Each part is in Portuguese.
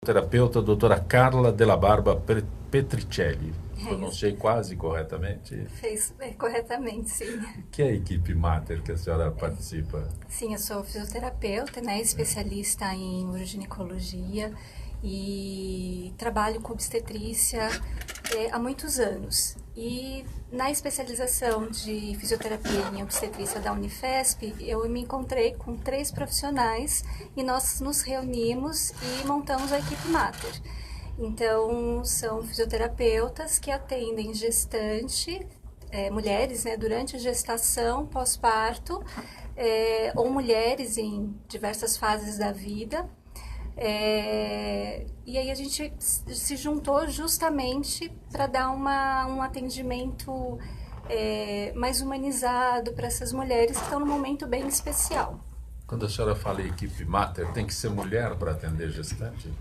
Terapeuta doutora Carla Della Barba Petricelli. Pronunciei quase corretamente. Fez corretamente, sim. Que é a equipe Mater que a senhora participa? Sim, eu sou fisioterapeuta, né, especialista em uroginecologia e trabalho com obstetrícia há muitos anos. E na especialização de fisioterapia em obstetrícia da Unifesp, eu me encontrei com 3 profissionais e nós nos reunimos e montamos a equipe Mater. Então, são fisioterapeutas que atendem gestante, mulheres, né, durante a gestação, pós-parto, ou mulheres em diversas fases da vida. E aí a gente se juntou justamente para dar um atendimento mais humanizado para essas mulheres que estão num momento bem especial. Quando a senhora fala em equipe Mater, tem que ser mulher para atender gestante?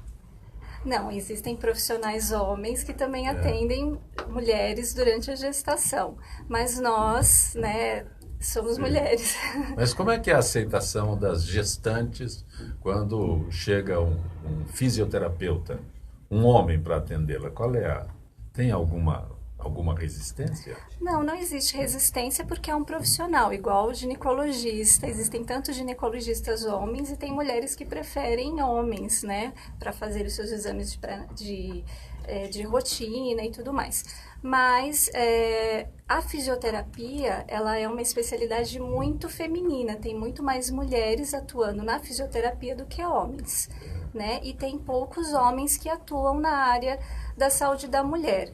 Não, existem profissionais homens que também atendem mulheres durante a gestação, mas nós, né, somos mulheres. Mas como é que é a aceitação das gestantes quando chega um fisioterapeuta, um homem para atendê-la? Tem alguma resistência? Não existe resistência porque é um profissional, igual o ginecologista. Existem tanto ginecologistas homens e tem mulheres que preferem homens, né, para fazer os seus exames de rotina e tudo mais. Mas a fisioterapia, ela é uma especialidade muito feminina, tem muito mais mulheres atuando na fisioterapia do que homens, né? E tem poucos homens que atuam na área da saúde da mulher.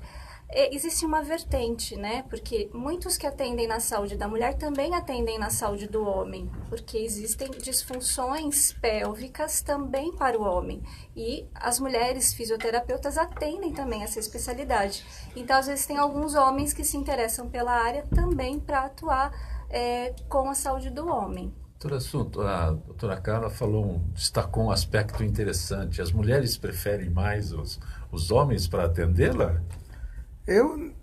Existe uma vertente, né? Porque muitos que atendem na saúde da mulher também atendem na saúde do homem, porque existem disfunções pélvicas também para o homem. E as mulheres fisioterapeutas atendem também essa especialidade. Então, às vezes, tem alguns homens que se interessam pela área também para atuar com a saúde do homem. Outro assunto, a doutora Carla destacou um aspecto interessante. As mulheres preferem mais os homens para atendê-la? Eu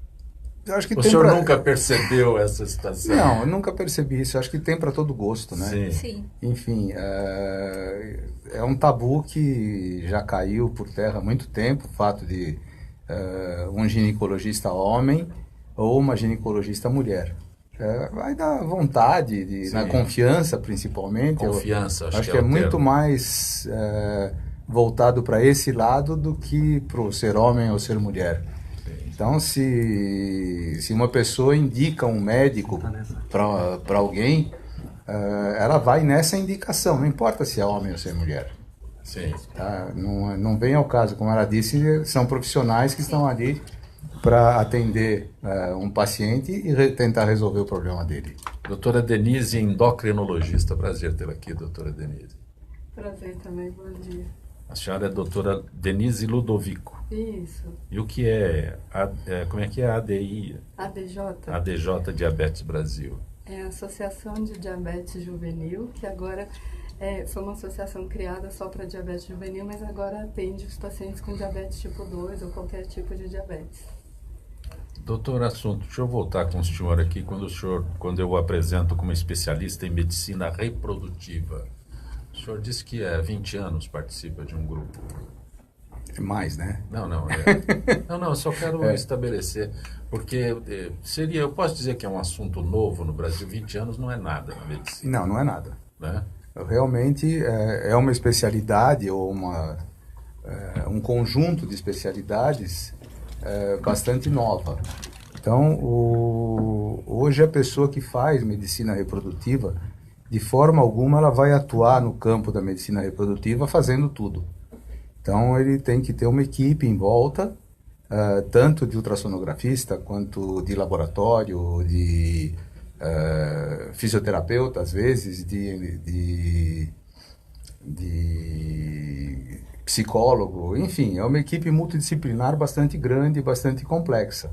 acho que o senhor nunca percebeu essa situação? Não, eu nunca percebi isso. Eu acho que tem para todo gosto, né? Sim. Sim. Enfim, é um tabu que já caiu por terra há muito tempo, o fato de um ginecologista homem ou uma ginecologista mulher. Vai dar vontade, na confiança principalmente. Confiança, acho que é muito mais voltado para esse lado do que para o ser homem ou ser mulher. Então, se uma pessoa indica um médico para alguém, ela vai nessa indicação, não importa se é homem ou se é mulher. Sim. Tá? Não vem ao caso, como ela disse, são profissionais que estão ali para atender um paciente e tentar resolver o problema dele. Doutora Denise, endocrinologista. Prazer tê-la aqui, doutora Denise. Prazer também, bom dia. A senhora é a doutora Denise Ludovico. Isso. E o que como é que é a ADI? ADJ. ADJ Diabetes Brasil. É a Associação de Diabetes Juvenil, que agora foi uma associação criada só para diabetes juvenil, mas agora atende os pacientes com diabetes tipo 2 ou qualquer tipo de diabetes. Doutor Assunto, deixa eu voltar com o senhor aqui, quando eu o apresento como especialista em medicina reprodutiva. O senhor disse que há 20 anos participa de um grupo. É mais, né? Não, eu só quero estabelecer, porque eu posso dizer que é um assunto novo no Brasil. 20 anos não é nada na medicina. Não é nada. Né? Realmente é uma especialidade ou um conjunto de especialidades bastante nova. Então, hoje a pessoa que faz medicina reprodutiva, de forma alguma ela vai atuar no campo da medicina reprodutiva fazendo tudo. Então, ele tem que ter uma equipe em volta, tanto de ultrassonografista, quanto de laboratório, de fisioterapeuta, às vezes, de psicólogo, enfim, é uma equipe multidisciplinar bastante grande e bastante complexa.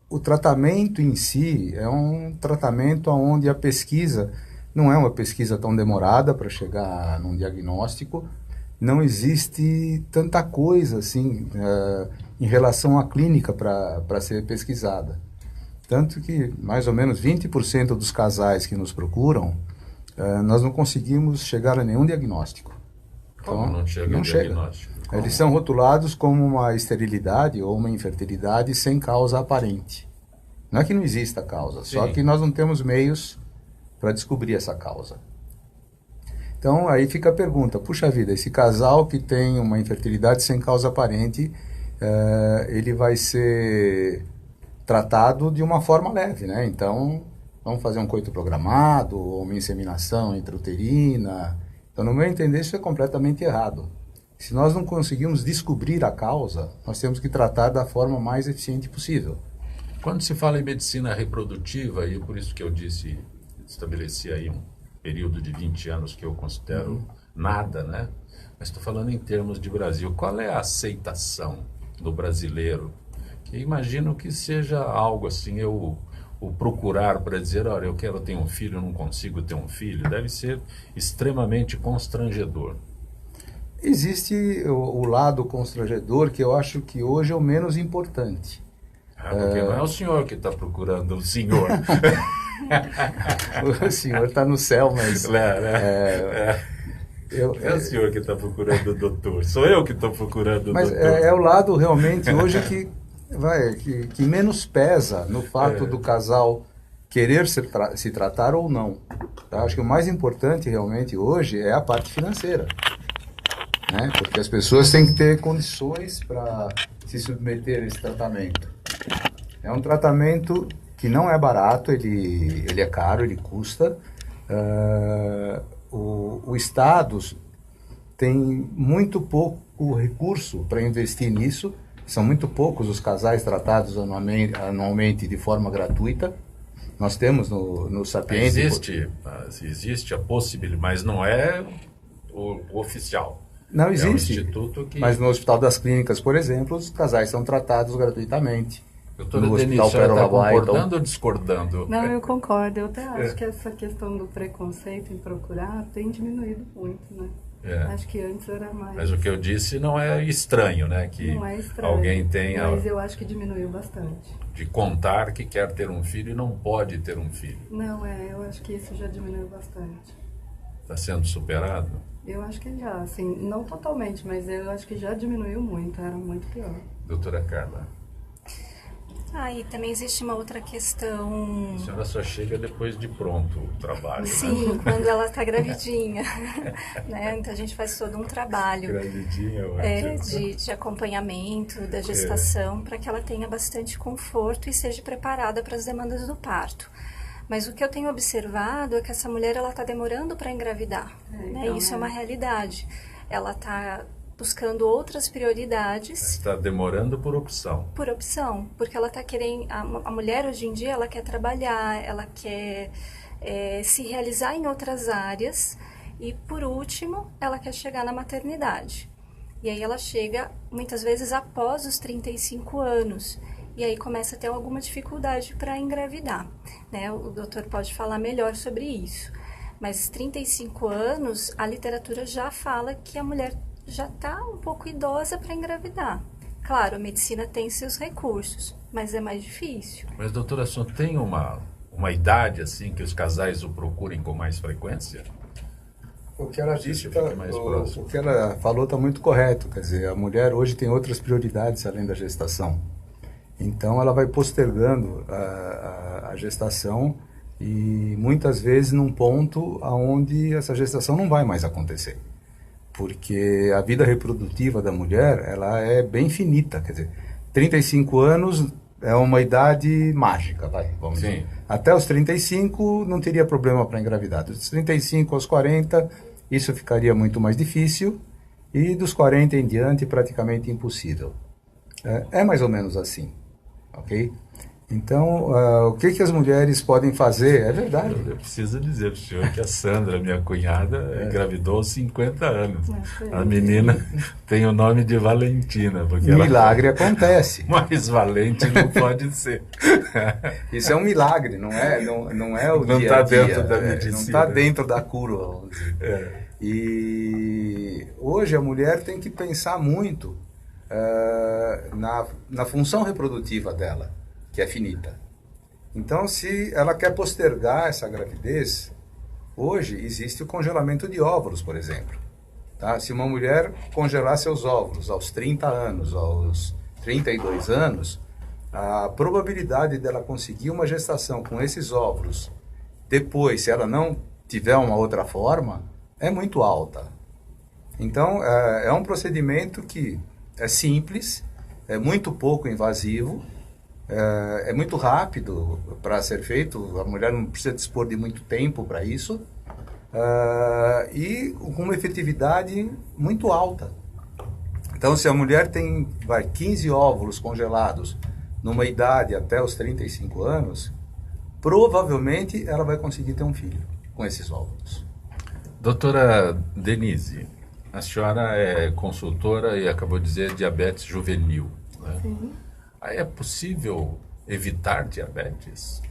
O tratamento em si é um tratamento onde a pesquisa não é uma pesquisa tão demorada para chegar num diagnóstico, não existe tanta coisa assim em relação à clínica para ser pesquisada. Tanto que mais ou menos 20% dos casais que nos procuram, nós não conseguimos chegar a nenhum diagnóstico. Como não chega o diagnóstico? Como? Eles são rotulados como uma esterilidade ou uma infertilidade sem causa aparente. Não é que não exista causa, Sim. só que nós não temos meios para descobrir essa causa. Então, aí fica a pergunta, puxa vida, esse casal que tem uma infertilidade sem causa aparente, ele vai ser tratado de uma forma leve, né? Então, vamos fazer um coito programado, ou uma inseminação intrauterina. Então, no meu entender, isso é completamente errado. Se nós não conseguimos descobrir a causa, nós temos que tratar da forma mais eficiente possível. Quando se fala em medicina reprodutiva, e é por isso que eu estabeleci aí um período de 20 anos que eu considero nada, né? Mas estou falando em termos de Brasil. Qual é a aceitação do brasileiro? Que imagino que seja algo assim, o procurar para dizer, olha, eu quero ter um filho, eu não consigo ter um filho, deve ser extremamente constrangedor. Existe o lado constrangedor, que eu acho que hoje é o menos importante. Porque não é o senhor que está procurando o senhor. O senhor está no céu, mas... É o senhor que está procurando o doutor. Sou eu que estou procurando o mas doutor. É o lado realmente hoje que menos pesa no fato do casal querer se tratar ou não. Tá? Acho que o mais importante realmente hoje é a parte financeira. Né? Porque as pessoas têm que ter condições para se submeter a esse tratamento. É um tratamento que não é barato, ele é caro, ele custa. O Estado tem muito pouco recurso para investir nisso. São muito poucos os casais tratados anualmente de forma gratuita. Nós temos no Sapiente... Existe a possibilidade, mas não é o oficial. Não existe, é um instituto que... mas no Hospital das Clínicas, por exemplo, os casais são tratados gratuitamente. Doutora Denise, a senhora está concordando ou discordando? Não, eu concordo. Eu até acho que essa questão do preconceito em procurar tem diminuído muito, né? Acho que antes era mais... Mas o que eu disse não é estranho, né? Que não é estranho, alguém tenha... mas eu acho que diminuiu bastante. De contar que quer ter um filho e não pode ter um filho. Não, eu acho que isso já diminuiu bastante. Está sendo superado? Eu acho que já, assim, não totalmente, mas eu acho que já diminuiu muito, era muito pior. Doutora Carla. E também existe uma outra questão... A senhora só chega depois de pronto o trabalho, Sim, né? quando ela está gravidinha. Né? Então a gente faz todo um trabalho Gravidinha, de acompanhamento da gestação para que ela tenha bastante conforto e seja preparada para as demandas do parto. Mas o que eu tenho observado é que essa mulher está demorando para engravidar. Né? Isso é uma realidade. Ela está buscando outras prioridades. Está demorando por opção. Por opção, porque ela está querendo... A mulher hoje em dia, ela quer trabalhar, ela quer se realizar em outras áreas e, por último, ela quer chegar na maternidade. E aí ela chega, muitas vezes, após os 35 anos. E aí começa a ter alguma dificuldade para engravidar. Né? O doutor pode falar melhor sobre isso. Mas 35 anos, a literatura já fala que a mulher já está um pouco idosa para engravidar. Claro, a medicina tem seus recursos, mas é mais difícil. Mas, doutora, só tem uma idade assim que os casais o procurem com mais frequência? O que ela disse, o que ela falou está muito correto. Quer dizer, a mulher hoje tem outras prioridades além da gestação. Então, ela vai postergando a gestação e muitas vezes num ponto onde essa gestação não vai mais acontecer. Porque a vida reprodutiva da mulher, ela é bem finita, quer dizer, 35 anos é uma idade mágica, vamos dizer. Até os 35 não teria problema para engravidar. Dos 35 aos 40, isso ficaria muito mais difícil, e dos 40 em diante, praticamente impossível. É mais ou menos assim, ok? Então, o que as mulheres podem fazer? É verdade. Eu preciso dizer para o senhor que a Sandra, minha cunhada, engravidou aos 50 anos. A menina tem o nome de Valentina. Porque milagre acontece. Mais valente não pode ser. Isso é um milagre, não é o não dia a dia. Dentro da medicina. Não está dentro da curva. E hoje a mulher tem que pensar muito na função reprodutiva dela, que é finita. Então, se ela quer postergar essa gravidez, hoje existe o congelamento de óvulos, por exemplo. Tá? Se uma mulher congelar seus óvulos aos 30 anos, aos 32 anos, a probabilidade dela conseguir uma gestação com esses óvulos, depois, se ela não tiver uma outra forma, é muito alta. Então, é um procedimento que é simples, é muito pouco invasivo, é muito rápido para ser feito, a mulher não precisa dispor de muito tempo para isso, e com uma efetividade muito alta. Então, se a mulher tem 15 óvulos congelados numa idade até os 35 anos, provavelmente ela vai conseguir ter um filho com esses óvulos. Doutora Denise, a senhora é consultora e acabou de dizer diabetes juvenil, né? Sim. Aí é possível evitar diabetes?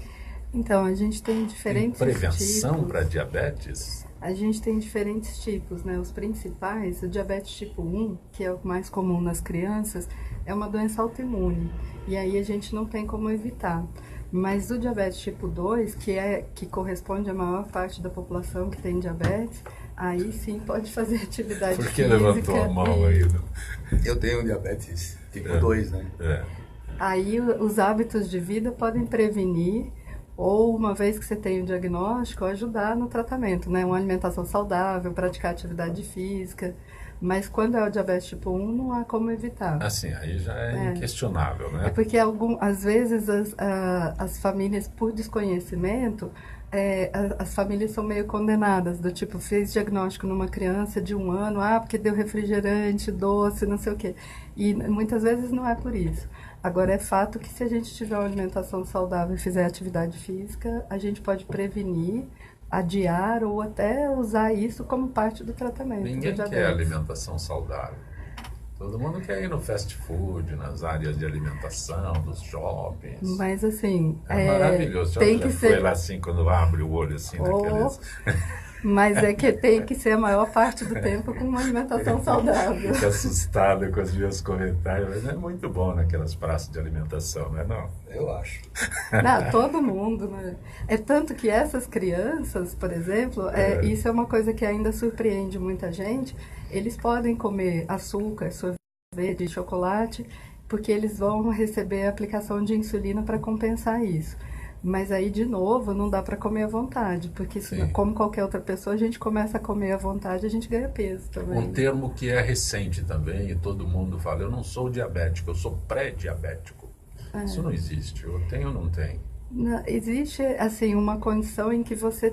Então, a gente tem diferentes Prevenção tipos. para diabetes? A gente tem diferentes tipos, né? Os principais, o diabetes tipo 1, que é o mais comum nas crianças, é uma doença autoimune. E aí a gente não tem como evitar. Mas o diabetes tipo 2, que corresponde à maior parte da população que tem diabetes, aí sim pode fazer atividade Por que física. levantou a mão aí? Eu tenho diabetes tipo 2, né? Aí os hábitos de vida podem prevenir, ou uma vez que você tem o diagnóstico, ajudar no tratamento, né? Uma alimentação saudável, praticar atividade física. Mas quando é o diabetes tipo 1, não há como evitar. Assim, aí já é inquestionável, né? É porque às vezes as famílias, por desconhecimento, as famílias são meio condenadas, do tipo, fez diagnóstico numa criança de 1 ano, porque deu refrigerante, doce, não sei o quê. E muitas vezes não é por isso. Agora, é fato que se a gente tiver uma alimentação saudável e fizer atividade física, a gente pode prevenir, adiar ou até usar isso como parte do tratamento. Ninguém quer alimentação saudável. Todo mundo quer ir no fast food, nas áreas de alimentação, dos shoppings. Mas assim... É maravilhoso. Tem já que foi ser... lá assim, quando abre o olho assim, naqueles... Mas é que tem que ser a maior parte do tempo com uma alimentação saudável. Fico assustado com os meus comentários, mas é muito bom naquelas praças de alimentação, não é não? Eu acho. Não, todo mundo, né? É tanto que essas crianças, por exemplo, isso é uma coisa que ainda surpreende muita gente, eles podem comer açúcar, sorvete, chocolate, porque eles vão receber a aplicação de insulina para compensar isso. Mas aí, de novo, não dá para comer à vontade, porque como qualquer outra pessoa, a gente começa a comer à vontade, a gente ganha peso também. Um termo que é recente também, e todo mundo fala, eu não sou diabético, eu sou pré-diabético. Isso não existe, eu tenho ou não tenho? Não, existe, assim, uma condição em que você,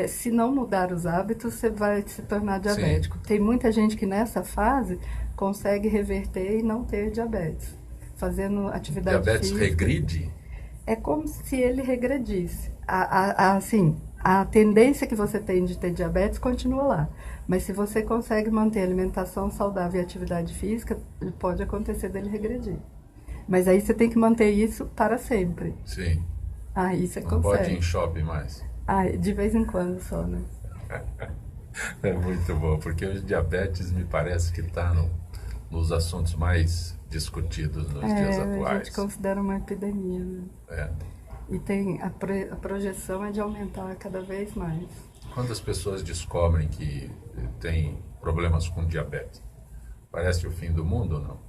se não mudar os hábitos, você vai se tornar diabético. Tem muita gente que nessa fase consegue reverter e não ter diabetes, fazendo atividade diabetes física. regride? É como se ele regredisse. Assim, a tendência que você tem de ter diabetes continua lá. Mas se você consegue manter alimentação saudável e atividade física, pode acontecer dele regredir. Mas aí você tem que manter isso para sempre. Sim. Aí você não consegue. Não pode ir em shopping mais. De vez em quando só, né? É muito bom, porque o diabetes me parece que está nos assuntos mais discutidos nos dias atuais. A gente considera uma epidemia, né? E tem a projeção é de aumentar cada vez mais. Quando as pessoas descobrem que têm problemas com diabetes, parece o fim do mundo ou não?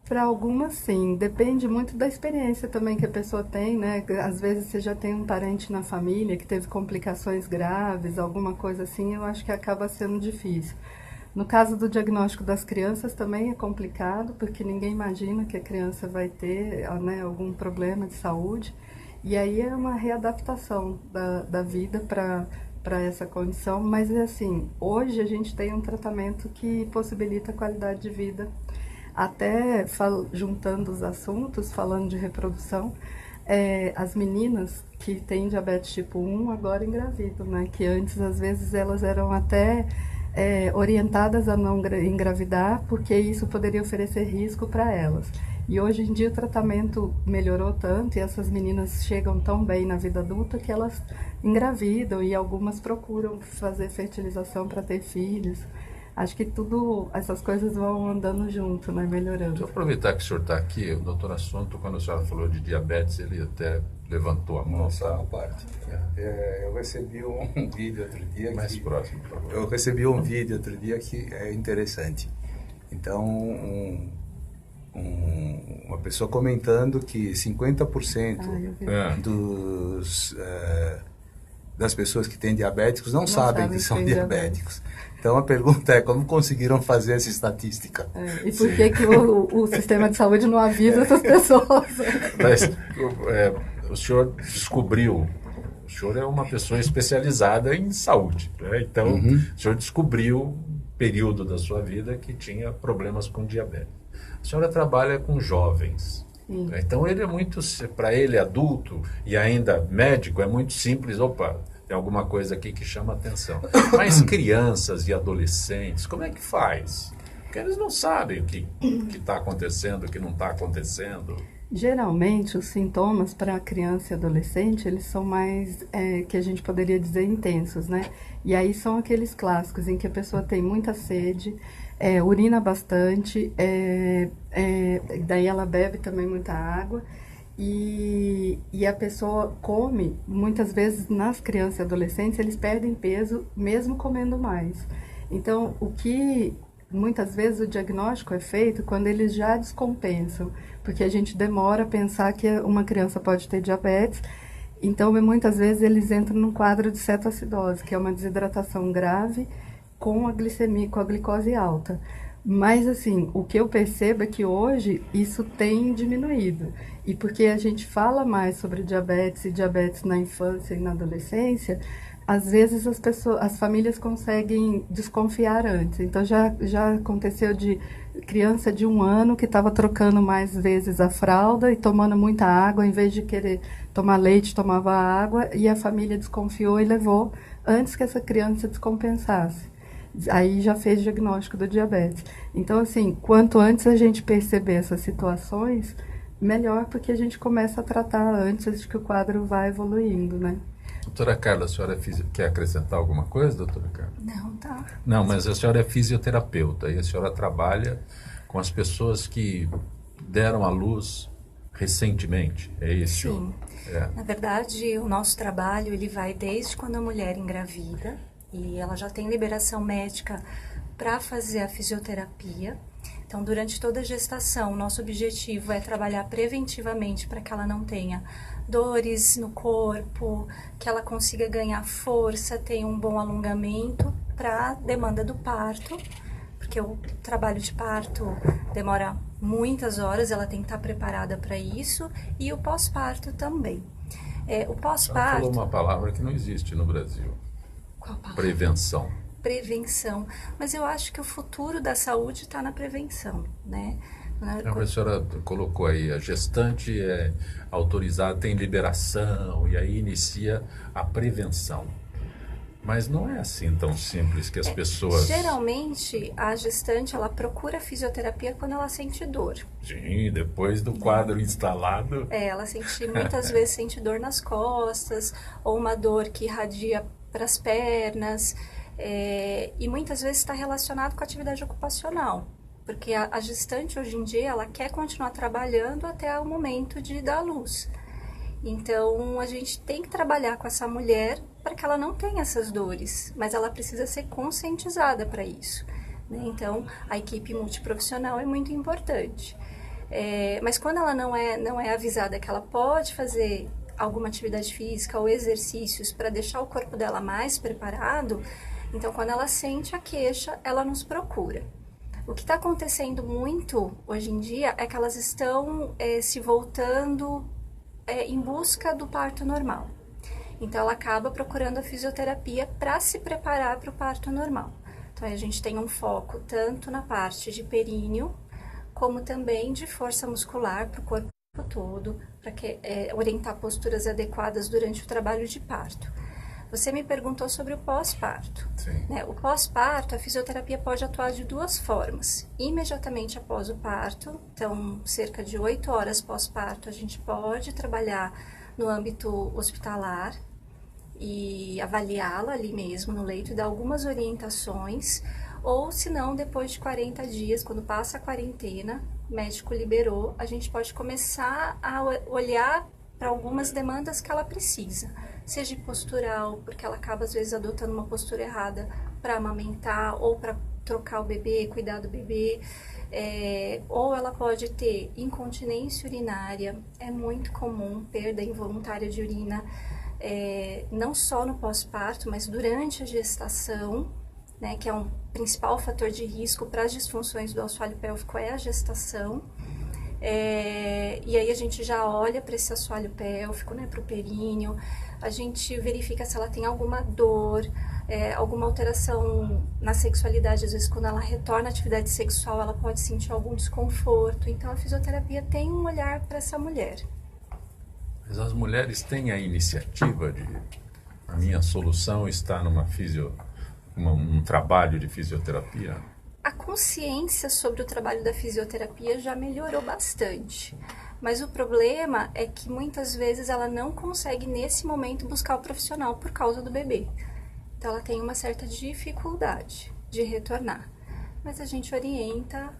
Para algumas, sim. Depende muito da experiência também que a pessoa tem, né? Às vezes você já tem um parente na família que teve complicações graves, alguma coisa assim, eu acho que acaba sendo difícil. No caso do diagnóstico das crianças também é complicado, porque ninguém imagina que a criança vai ter, né, algum problema de saúde. E aí é uma readaptação da vida para essa condição. Mas, assim, hoje a gente tem um tratamento que possibilita a qualidade de vida. Até juntando os assuntos, falando de reprodução, as meninas que têm diabetes tipo 1 agora engravidam, né? Que antes, às vezes, elas eram até... orientadas a não engravidar, porque isso poderia oferecer risco para elas. E hoje em dia o tratamento melhorou tanto e essas meninas chegam tão bem na vida adulta que elas engravidam e algumas procuram fazer fertilização para ter filhos. Acho que tudo, essas coisas vão andando junto, né? Deixa Melhorando. eu aproveitar que o senhor está aqui, o doutor Assunto, quando a senhora falou de diabetes, ele até levantou a mão. Só uma parte. Eu recebi um vídeo outro dia. Mais próximo, por favor. Eu recebi um vídeo outro dia que é interessante. Então, uma pessoa comentando que 50% Eu vi. das pessoas que têm diabéticos não sabem que são têm diabéticos. Então a pergunta é como conseguiram fazer essa estatística? E por que o sistema de saúde não avisa essas pessoas? Mas o senhor descobriu, o senhor é uma pessoa especializada em saúde, né? Então o senhor descobriu um período da sua vida que tinha problemas com diabetes. A senhora trabalha com jovens. Né? Então ele é muito, para ele adulto e ainda médico, é muito simples, opa, tem alguma coisa aqui que chama atenção. Mas crianças e adolescentes, como é que faz? Porque eles não sabem o que está acontecendo, o que não está acontecendo. Geralmente, os sintomas para criança e adolescente, eles são mais, que a gente poderia dizer, intensos, né? E aí são aqueles clássicos em que a pessoa tem muita sede, urina bastante, daí ela bebe também muita água. E a pessoa come, muitas vezes nas crianças e adolescentes, eles perdem peso mesmo comendo mais. Então, muitas vezes o diagnóstico é feito quando eles já descompensam, porque a gente demora a pensar que uma criança pode ter diabetes. Então, muitas vezes eles entram num quadro de cetoacidose, que é uma desidratação grave com a glicemia, com a glicose alta. Mas, assim, o que eu percebo é que hoje isso tem diminuído. E porque a gente fala mais sobre diabetes e diabetes na infância e na adolescência, às vezes as famílias conseguem desconfiar antes. Então, já aconteceu de criança de 1 ano que estava trocando mais vezes a fralda e tomando muita água, em vez de querer tomar leite, tomava água, e a família desconfiou e levou antes que essa criança descompensasse. Aí já fez diagnóstico do diabetes. Então, assim, quanto antes a gente perceber essas situações, melhor, porque a gente começa a tratar antes de que o quadro vá evoluindo, né? Doutora Carla, a senhora quer acrescentar alguma coisa, doutora Carla? Não, tá. Não, mas a senhora é fisioterapeuta e a senhora trabalha com as pessoas que deram à luz recentemente, é isso? Sim. Na verdade, o nosso trabalho ele vai desde quando a mulher engravida e ela já tem liberação médica para fazer a fisioterapia. Então, durante toda a gestação, o nosso objetivo é trabalhar preventivamente para que ela não tenha dores no corpo, que ela consiga ganhar força, tenha um bom alongamento para a demanda do parto, porque o trabalho de parto demora muitas horas, ela tem que estar preparada para isso, e o pós-parto também. O pós-parto... Ela falou uma palavra que não existe no Brasil. Qual palavra? Prevenção. Prevenção. Mas eu acho que o futuro da saúde está na prevenção, né? A senhora colocou aí, a gestante é autorizada, tem liberação, e aí inicia a prevenção. Mas não é assim tão simples que as pessoas... Geralmente, a gestante, ela procura fisioterapia quando ela sente dor. Sim, depois do quadro instalado... Ela muitas vezes sente dor nas costas, ou uma dor que irradia para as pernas, e muitas vezes está relacionado com a atividade ocupacional. Porque a gestante, hoje em dia, ela quer continuar trabalhando até o momento de dar à luz. Então, a gente tem que trabalhar com essa mulher para que ela não tenha essas dores, mas ela precisa ser conscientizada para isso, né? Então, a equipe multiprofissional é muito importante. Mas quando ela não é avisada que ela pode fazer alguma atividade física ou exercícios para deixar o corpo dela mais preparado, então, quando ela sente a queixa, ela nos procura. O que está acontecendo muito hoje em dia é que elas estão se voltando em busca do parto normal. Então, ela acaba procurando a fisioterapia para se preparar para o parto normal. Então, a gente tem um foco tanto na parte de períneo, como também de força muscular para o corpo todo, para orientar posturas adequadas durante o trabalho de parto. Você me perguntou sobre o pós-parto. Né? O pós-parto, a fisioterapia pode atuar de 2 formas. Imediatamente após o parto, então cerca de 8 horas pós-parto, a gente pode trabalhar no âmbito hospitalar e avaliá-la ali mesmo no leito e dar algumas orientações. Ou se não, depois de 40 dias, quando passa a quarentena, o médico liberou, a gente pode começar a olhar para algumas demandas que ela precisa. Seja postural, porque ela acaba às vezes adotando uma postura errada para amamentar ou para trocar o bebê, cuidar do bebê. Ou ela pode ter incontinência urinária, é muito comum, perda involuntária de urina, não só no pós-parto, mas durante a gestação, né, que é um principal fator de risco para as disfunções do assoalho pélvico, é a gestação. E aí a gente já olha para esse assoalho pélvico, né, para o períneo, a gente verifica se ela tem alguma dor, alguma alteração na sexualidade. Às vezes quando ela retorna à atividade sexual, ela pode sentir algum desconforto. Então a fisioterapia tem um olhar para essa mulher. Mas as mulheres têm a iniciativa de... A minha solução está um trabalho de fisioterapia? A consciência sobre o trabalho da fisioterapia já melhorou bastante, mas o problema é que muitas vezes ela não consegue nesse momento buscar o profissional por causa do bebê. Então ela tem uma certa dificuldade de retornar, mas a gente orienta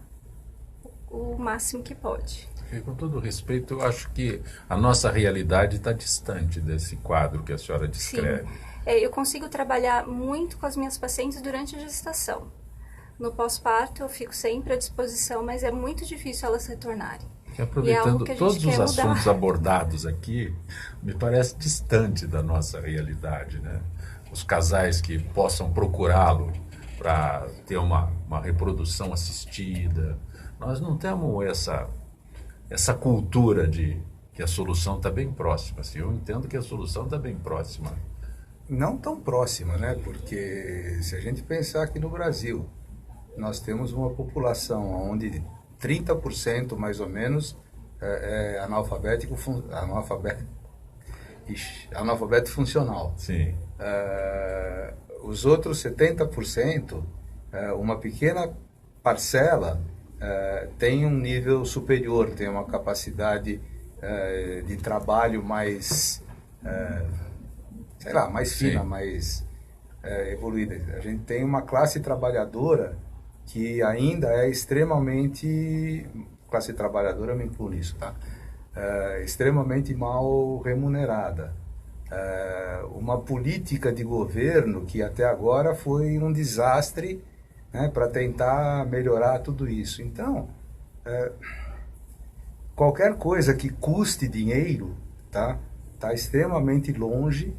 o máximo que pode. E, com todo respeito, eu acho que a nossa realidade está distante desse quadro que a senhora descreve. Sim. Eu consigo trabalhar muito com as minhas pacientes durante a gestação. No pós-parto eu fico sempre à disposição, mas é muito difícil elas retornarem. E aproveitando todos os assuntos abordados aqui, me parece distante da nossa realidade, né? Os casais que possam procurá-lo para ter uma reprodução assistida. Nós não temos essa cultura de que a solução está bem próxima. Assim, eu entendo que a solução está bem próxima. Não tão próxima, né? Porque se a gente pensar aqui no Brasil, nós temos uma população onde 30% mais ou menos é analfabeto funcional. Sim. Os outros 70%, uma pequena parcela tem um nível superior, tem uma capacidade de trabalho mais, mais fina, Sim. mais evoluída. A gente tem uma classe trabalhadora que ainda é extremamente... Classe trabalhadora, eu me incluo nisso, tá? Extremamente mal remunerada. Uma política de governo que até agora foi um desastre, né, para tentar melhorar tudo isso. Então, qualquer coisa que custe dinheiro tá extremamente longe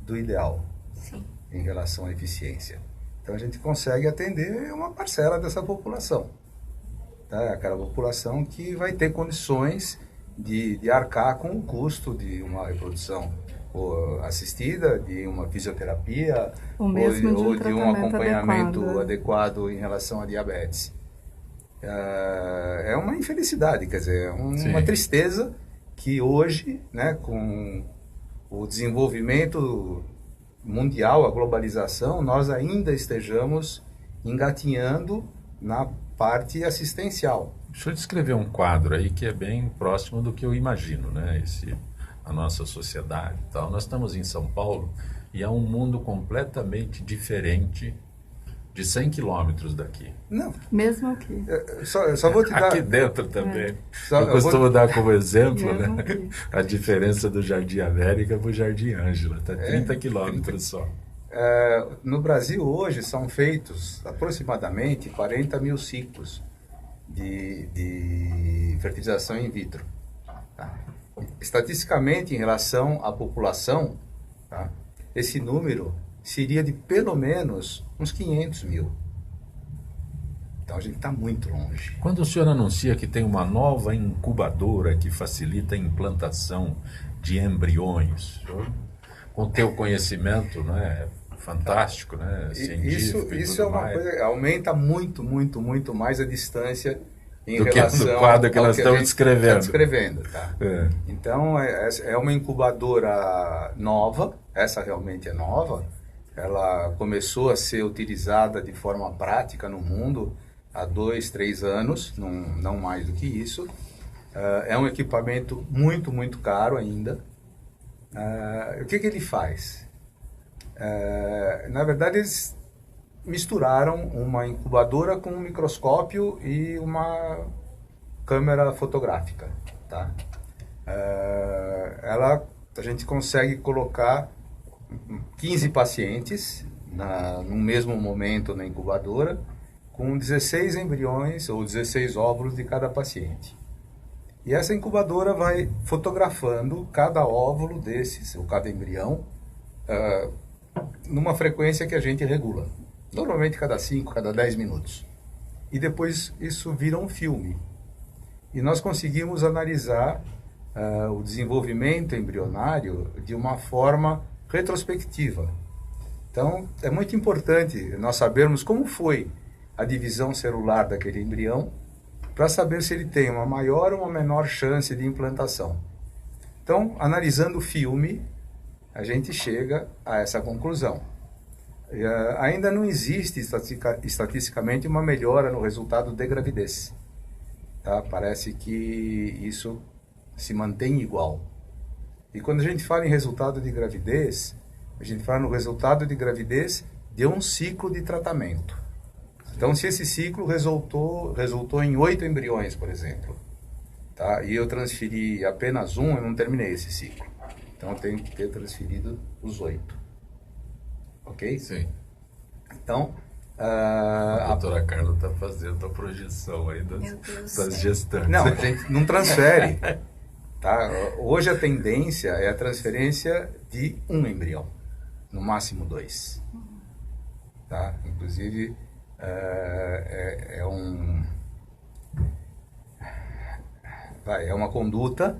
do ideal. Sim. Em relação à eficiência. Então a gente consegue atender uma parcela dessa população. Tá? Aquela população que vai ter condições de arcar com o custo de uma reprodução assistida, de uma fisioterapia ou de um acompanhamento adequado em relação à diabetes. É uma infelicidade, quer dizer, uma tristeza que hoje, né, com o desenvolvimento mundial, a globalização, nós ainda estejamos engatinhando na parte assistencial. Deixa eu descrever um quadro aí que é bem próximo do que eu imagino, né? A nossa sociedade e tal. Nós estamos em São Paulo e é um mundo completamente diferente de 100 quilômetros daqui. Não. Mesmo aqui. Só vou te dar... Aqui dentro também. Eu costumo dar como exemplo, né, a diferença do Jardim América para o Jardim Ângela. Está 30 quilômetros só. No Brasil hoje são feitos aproximadamente 40 mil ciclos de fertilização in vitro. Tá? Estatisticamente, em relação à população, tá, esse número seria de pelo menos uns 500 mil. Então a gente está muito longe. Quando o senhor anuncia que tem uma nova incubadora que facilita a implantação de embriões, com o teu conhecimento, né, fantástico, né, científico, isso é uma coisa, aumenta muito, muito, muito mais a distância em do relação que do quadro que nós estamos descrevendo. Tá? Então é uma incubadora nova, essa realmente é nova. Ela começou a ser utilizada de forma prática no mundo há 2, 3 anos, não mais do que isso. É um equipamento muito, muito caro ainda. O que ele faz? Na verdade, misturaram uma incubadora com um microscópio e uma câmera fotográfica, tá? A gente consegue colocar 15 pacientes no mesmo momento na incubadora, com 16 embriões ou 16 óvulos de cada paciente. E essa incubadora vai fotografando cada óvulo desses, ou cada embrião, numa frequência que a gente regula. Normalmente cada 5, cada 10 minutos. E depois isso vira um filme. E nós conseguimos analisar o desenvolvimento embrionário de uma forma retrospectiva. Então, é muito importante nós sabermos como foi a divisão celular daquele embrião, para saber se ele tem uma maior ou uma menor chance de implantação. Então, analisando o filme, a gente chega a essa conclusão. Ainda não existe estatisticamente uma melhora no resultado de gravidez. Tá? Parece que isso se mantém igual. E quando a gente fala em resultado de gravidez, a gente fala no resultado de gravidez de um ciclo de tratamento. Então, se esse ciclo resultou em 8 embriões, por exemplo, tá? E eu transferi apenas um, eu não terminei esse ciclo. Então, eu tenho que ter transferido os 8. Ok? Sim. Então, a doutora Carla está fazendo a projeção aí das gestantes. Não, a gente não transfere. Tá? Hoje a tendência é a transferência de um embrião, no máximo 2. Tá? Inclusive, é uma conduta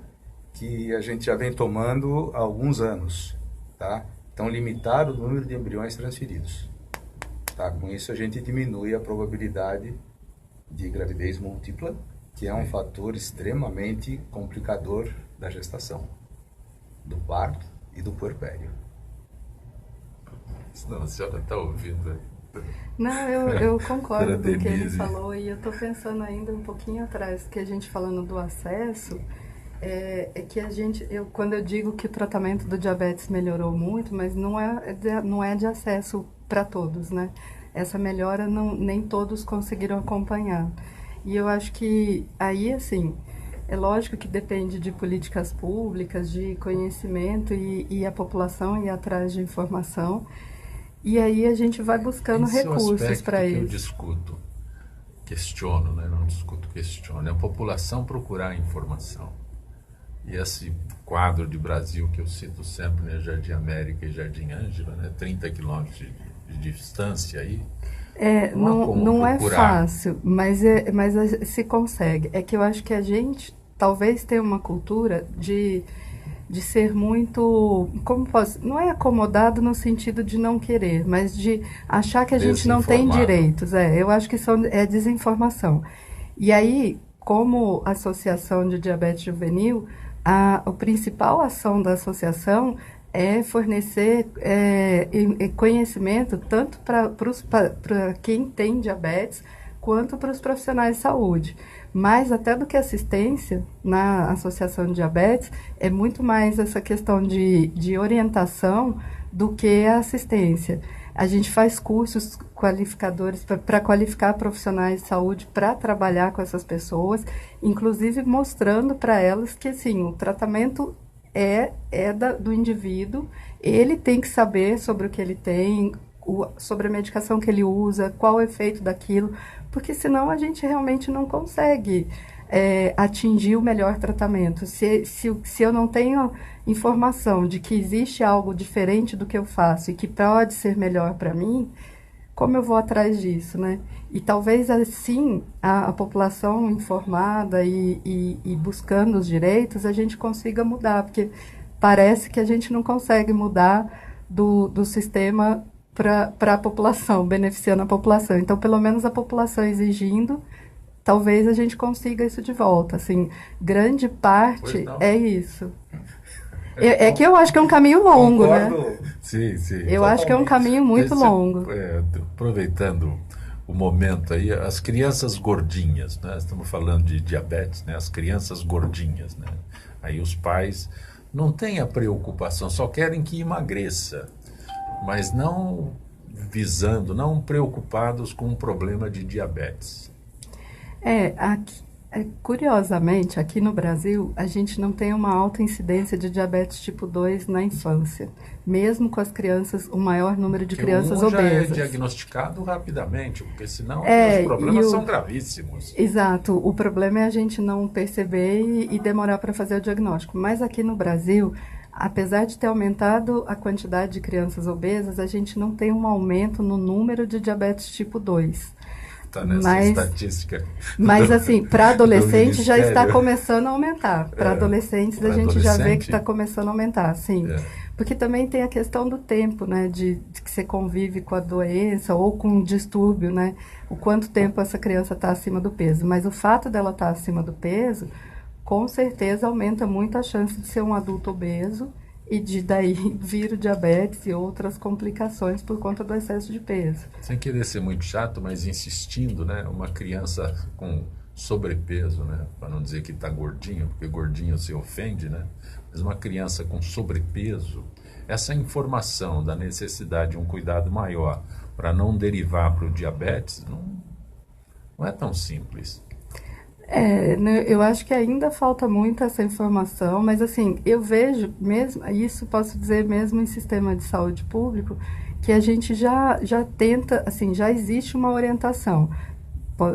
que a gente já vem tomando há alguns anos. Tá? Então, limitar o número de embriões transferidos. Tá? Com isso, a gente diminui a probabilidade de gravidez múltipla, que é um fator extremamente complicador da gestação, do parto e do puerpério. Não, a senhora está ouvindo? Não, eu concordo com o que ele falou, e eu estou pensando ainda um pouquinho atrás, que a gente falando do acesso, que quando eu digo que o tratamento do diabetes melhorou muito, mas não é de acesso para todos, né? Essa melhora nem todos conseguiram acompanhar. E eu acho que aí, assim, é lógico que depende de políticas públicas, de conhecimento e a população ir atrás de informação. E aí a gente vai buscando recursos para isso. Eu discuto, questiono, né? Não discuto, questiono. É a população procurar informação. E esse quadro de Brasil que eu cito sempre, né? Jardim América e Jardim Ângela, né? 30 quilômetros de distância aí. Não é fácil, mas se consegue. É que eu acho que a gente talvez tenha uma cultura de ser muito, não é acomodado no sentido de não querer, mas de achar que a gente não tem direitos. Eu acho que é desinformação. E aí, como associação de diabetes juvenil, a principal ação da associação é fornecer conhecimento tanto para quem tem diabetes, quanto para os profissionais de saúde. Mais até do que assistência na Associação de Diabetes, é muito mais essa questão de orientação do que a assistência. A gente faz cursos qualificadores para qualificar profissionais de saúde para trabalhar com essas pessoas, inclusive mostrando para elas que assim, o tratamento do indivíduo, ele tem que saber sobre o que ele tem, sobre a medicação que ele usa, qual o efeito daquilo, porque senão a gente realmente não consegue atingir o melhor tratamento. Se eu não tenho informação de que existe algo diferente do que eu faço e que pode ser melhor para mim, como eu vou atrás disso, né? E talvez assim, a população informada e buscando os direitos, a gente consiga mudar, porque parece que a gente não consegue mudar do sistema para a população, beneficiando a população. Então, pelo menos a população exigindo, talvez a gente consiga isso de volta. Assim, grande parte é isso. É que eu acho que é um caminho longo, Concordo. né? Sim. Eu acho que é um caminho muito longo. Aproveitando o momento aí, as crianças gordinhas, né? Estamos falando de diabetes, né? As crianças gordinhas, né? Aí os pais não têm a preocupação, só querem que emagreça, mas não visando, não preocupados com um problema de diabetes? Curiosamente, aqui no Brasil, a gente não tem uma alta incidência de diabetes tipo 2 na infância. Mesmo com as crianças, o maior número de crianças já obesas. é diagnosticado rapidamente, porque senão os problemas são gravíssimos. Exato. O problema é a gente não perceber e demorar para fazer o diagnóstico. Mas aqui no Brasil, apesar de ter aumentado a quantidade de crianças obesas, a gente não tem um aumento no número de diabetes tipo 2. Está nessa estatística. Mas assim, para adolescente já está começando a aumentar. Para adolescentes a gente já vê que está começando a aumentar, sim. Porque também tem a questão do tempo, né? De que você convive com a doença ou com um distúrbio, né? O quanto tempo essa criança está acima do peso. Mas o fato dela estar acima do peso, com certeza aumenta muito a chance de ser um adulto obeso e de daí vir o diabetes e outras complicações por conta do excesso de peso. Sem querer ser muito chato, mas insistindo, né? Uma criança com sobrepeso, né? Para não dizer que está gordinho, porque gordinho se ofende, né? Mas uma criança com sobrepeso, essa informação da necessidade de um cuidado maior para não derivar para o diabetes, não é tão simples. Eu acho que ainda falta muito essa informação, mas assim, eu vejo mesmo, isso posso dizer mesmo em sistema de saúde público, que a gente já tenta, assim, já existe uma orientação.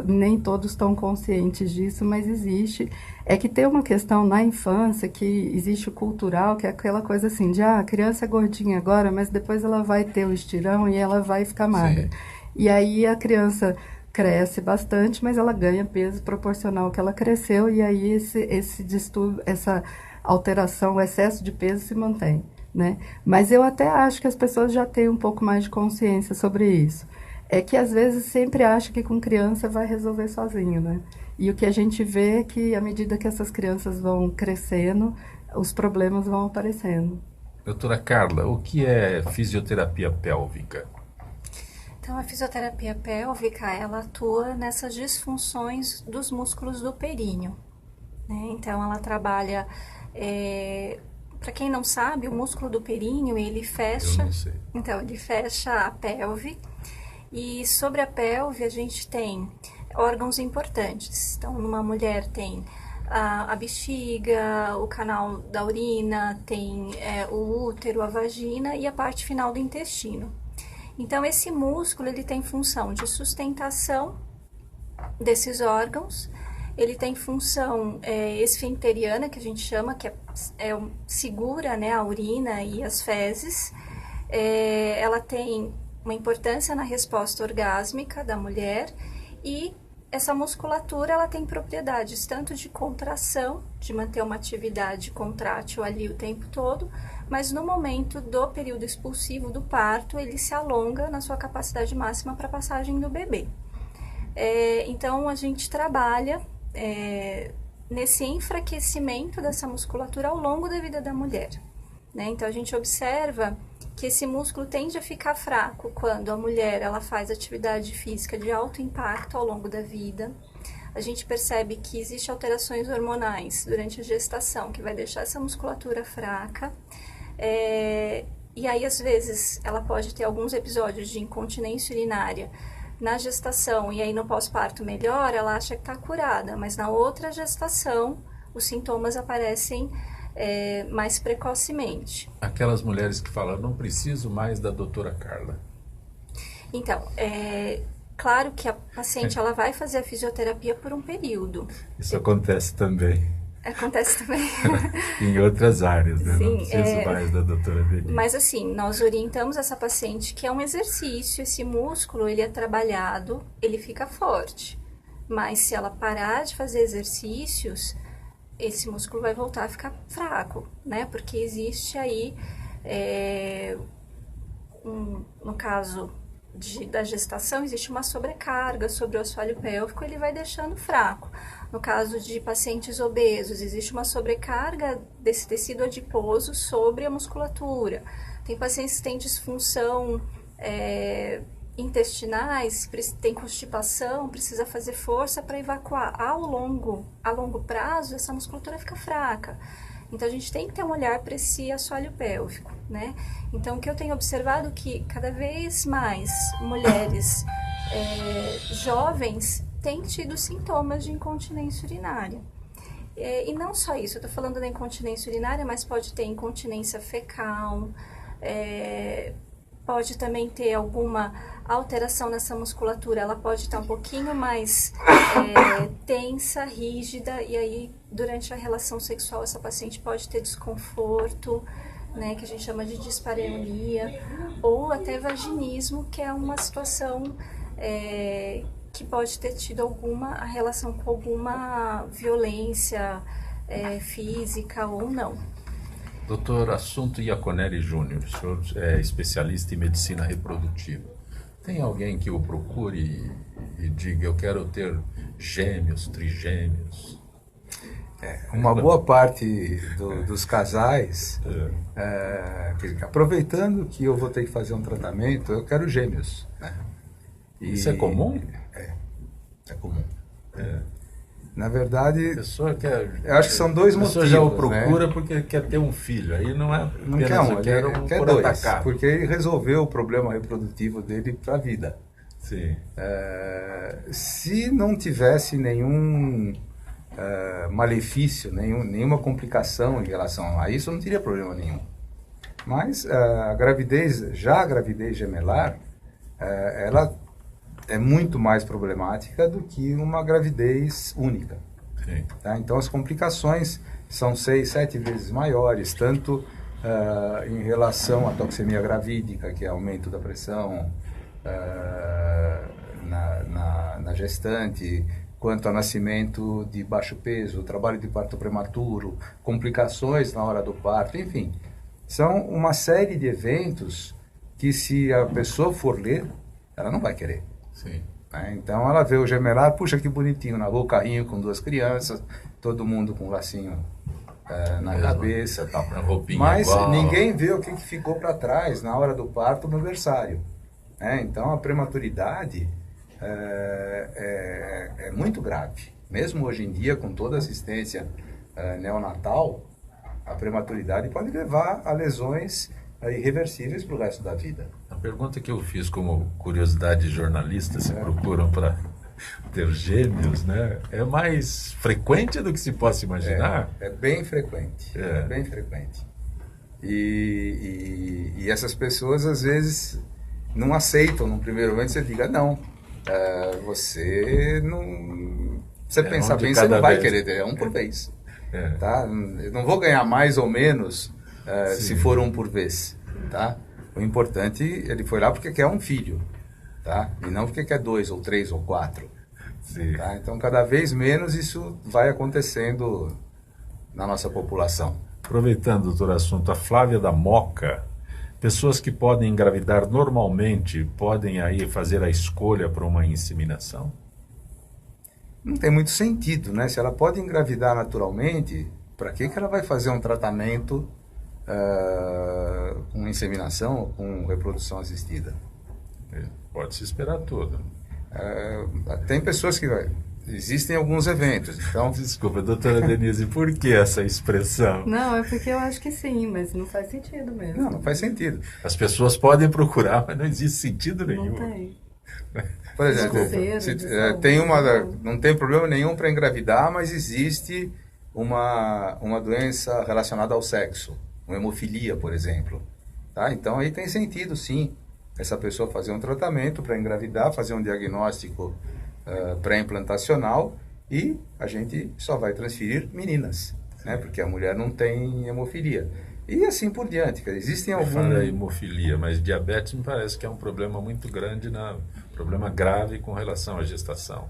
Nem todos estão conscientes disso, mas existe. É que tem uma questão na infância que existe o cultural, que é aquela coisa assim, de a criança é gordinha agora, mas depois ela vai ter o estirão e ela vai ficar magra. Sim. E aí a criança cresce bastante, mas ela ganha peso proporcional ao que ela cresceu, e aí esse distúrbio, essa alteração, o excesso de peso se mantém, né? Mas eu até acho que as pessoas já têm um pouco mais de consciência sobre isso. É que às vezes sempre acha que com criança vai resolver sozinho, né? E o que a gente vê é que à medida que essas crianças vão crescendo, os problemas vão aparecendo. Doutora Carla, o que é fisioterapia pélvica? Então, a fisioterapia pélvica, ela atua nessas disfunções dos músculos do períneo, né? Então, ela trabalha, para quem não sabe, o músculo do períneo, ele fecha, eu não sei. Então, ele fecha a pelve, e sobre a pelve a gente tem órgãos importantes. Então, numa mulher tem a bexiga, o canal da urina, tem o útero, a vagina e a parte final do intestino. Então, esse músculo, ele tem função de sustentação desses órgãos, ele tem função esfincteriana, que a gente chama, que segura, né, a urina e as fezes. Ela tem uma importância na resposta orgásmica da mulher, e essa musculatura, ela tem propriedades tanto de contração, de manter uma atividade contrátil ali o tempo todo, mas no momento do período expulsivo do parto, ele se alonga na sua capacidade máxima para a passagem do bebê. Então, a gente trabalha nesse enfraquecimento dessa musculatura ao longo da vida da mulher, né? Então, a gente observa que esse músculo tende a ficar fraco quando a mulher ela faz atividade física de alto impacto ao longo da vida. A gente percebe que existem alterações hormonais durante a gestação, que vai deixar essa musculatura fraca. E aí, às vezes, ela pode ter alguns episódios de incontinência urinária na gestação, e aí no pós-parto melhora, ela acha que está curada, mas na outra gestação, os sintomas aparecem mais precocemente. Aquelas mulheres que falam, não preciso mais da doutora Carla. Então, claro que a paciente ela vai fazer a fisioterapia por um período. Isso acontece também. Acontece também. Em outras áreas, né? Sim, não preciso mais da doutora Denise. Mas assim, nós orientamos essa paciente que é um exercício, esse músculo, ele é trabalhado, ele fica forte. Mas se ela parar de fazer exercícios, esse músculo vai voltar a ficar fraco, né? Porque existe aí, no caso da gestação, existe uma sobrecarga sobre o assoalho pélvico, ele vai deixando fraco. No caso de pacientes obesos, existe uma sobrecarga desse tecido adiposo sobre a musculatura. Tem pacientes que têm disfunção intestinais, tem constipação, precisa fazer força para evacuar. A longo prazo, essa musculatura fica fraca. Então, a gente tem que ter um olhar para esse assoalho pélvico, né? Então, o que eu tenho observado é que cada vez mais mulheres jovens têm tido sintomas de incontinência urinária. E não só isso, eu estou falando da incontinência urinária, mas pode ter incontinência fecal, pode também ter alguma alteração nessa musculatura, ela pode estar um pouquinho mais tensa, rígida, e aí durante a relação sexual essa paciente pode ter desconforto, né, que a gente chama de dispareunia, ou até vaginismo, que é uma situação que pode ter tido alguma relação com alguma violência física ou não. Doutor Assunto Iaconelli Júnior, o senhor é especialista em medicina reprodutiva. Tem alguém que o procure e diga, eu quero ter gêmeos, trigêmeos? Uma boa parte dos casais, aproveitando que eu vou ter que fazer um tratamento, eu quero gêmeos. Né? Isso é comum? É comum. Na verdade, a pessoa quer, eu acho que são dois motivos. A pessoa já o procura, né? Porque quer ter um filho. Aí não é não quer um, quer por dois, atacado. Porque ele resolveu o problema reprodutivo dele para a vida. Sim. Se não tivesse nenhum malefício, nenhuma complicação em relação a isso, não teria problema nenhum. Mas a gravidez gemelar, ela é muito mais problemática do que uma gravidez única. Sim. Tá? Então, as complicações são 6, 7 vezes maiores, tanto em relação à toxemia gravídica, que é aumento da pressão na gestante, quanto ao nascimento de baixo peso, trabalho de parto prematuro, complicações na hora do parto, enfim. São uma série de eventos que, se a pessoa for ler, ela não vai querer. Sim. Então ela vê o gemelar, puxa que bonitinho, na rua, o carrinho com 2 crianças, todo mundo com um lacinho na cabeça, tal. Mas igual. Ninguém vê o que ficou para trás na hora do parto no berçário. Então a prematuridade é muito grave. Mesmo hoje em dia, com toda a assistência neonatal, a prematuridade pode levar a lesões irreversíveis para o resto da vida. A pergunta que eu fiz como curiosidade de jornalista, se procuram para ter gêmeos, né? É mais frequente do que se possa imaginar? É bem frequente. É bem frequente. E essas pessoas, às vezes, não aceitam no primeiro momento. Você diga, não, você não... Você pensar bem, você não vai querer ter, um por vez. Tá? Eu não vou ganhar mais ou menos se for um por vez, tá? O importante, ele foi lá porque quer um filho, tá? E não porque quer 2 ou 3 ou 4. Tá? Então, cada vez menos isso vai acontecendo na nossa população. Aproveitando, doutor Assunto, a Flávia da Moca, pessoas que podem engravidar normalmente, podem aí fazer a escolha para uma inseminação? Não tem muito sentido, né? Se ela pode engravidar naturalmente, para que ela vai fazer um tratamento com inseminação ou com reprodução assistida? Pode se esperar tudo. Tem pessoas que... Existem alguns eventos, então... Desculpa, doutora Denise, por que essa expressão? Não, é porque eu acho que sim, mas não faz sentido mesmo. Não faz sentido. As pessoas podem procurar, mas não existe sentido nenhum. Não tem. Por exemplo, não tem problema nenhum para engravidar, mas existe uma doença relacionada ao sexo, uma hemofilia, por exemplo. Tá? Então, aí tem sentido, sim, essa pessoa fazer um tratamento para engravidar, fazer um diagnóstico pré-implantacional, e a gente só vai transferir meninas, né? Porque a mulher não tem hemofilia. E assim por diante. Existem alguns... Fala hemofilia, mas diabetes me parece que é um problema muito grande, problema grave com relação à gestação.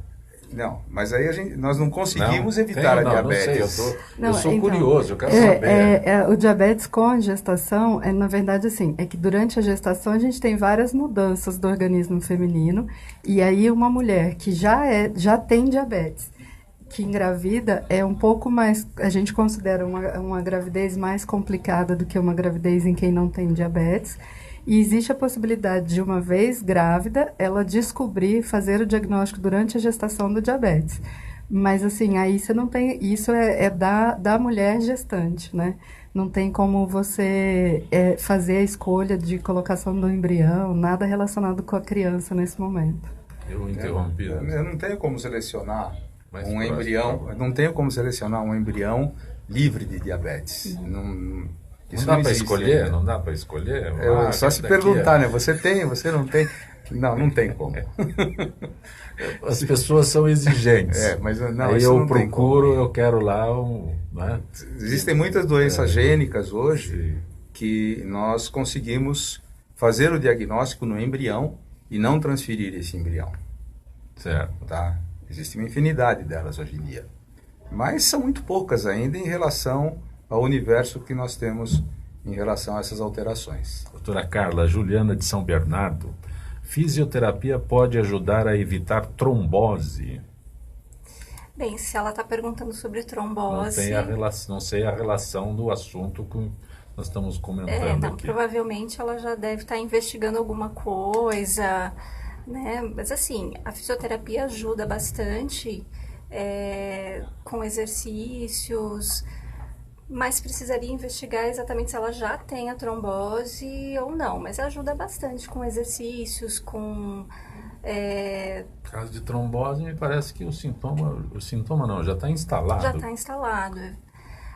Não, mas aí nós não conseguimos evitar a diabetes. Eu sou curioso, eu quero saber. O diabetes com a gestação, na verdade, assim, é que durante a gestação a gente tem várias mudanças do organismo feminino, e aí uma mulher que já tem diabetes, que engravida, é um pouco mais, a gente considera uma gravidez mais complicada do que uma gravidez em quem não tem diabetes. E existe a possibilidade de, uma vez grávida, ela fazer o diagnóstico durante a gestação do diabetes. Mas assim, aí você não tem, isso é da mulher gestante, né? Não tem como você fazer a escolha de colocação do embrião, nada relacionado com a criança nesse momento. Eu interrompi. Eu não tenho como selecionar Mais um próximo, embrião, por favor. não tenho como selecionar um embrião livre de diabetes. Não, Não dá para existe, escolher? né? Não dá para escolher? Só se perguntar, né? Você tem, você não tem? Não tem como. As pessoas são exigentes. Mas não, Aí isso eu não tem procuro, como. eu quero lá né? Existem muitas doenças gênicas hoje Sim. que nós conseguimos fazer o diagnóstico no embrião e não transferir esse embrião. Certo. Tá? Existe uma infinidade delas hoje em dia. Mas são muito poucas ainda em relação ao universo que nós temos em relação a essas alterações. Doutora Carla, Juliana de São Bernardo, fisioterapia pode ajudar a evitar trombose? Bem, se ela está perguntando sobre trombose... Não sei a relação do assunto que nós estamos comentando aqui. Provavelmente ela já deve estar investigando alguma coisa, né? Mas assim, a fisioterapia ajuda bastante com exercícios, mas precisaria investigar exatamente se ela já tem a trombose ou não. Mas ajuda bastante com exercícios, com... No caso de trombose, me parece que o sintoma não, já está instalado. Já está instalado.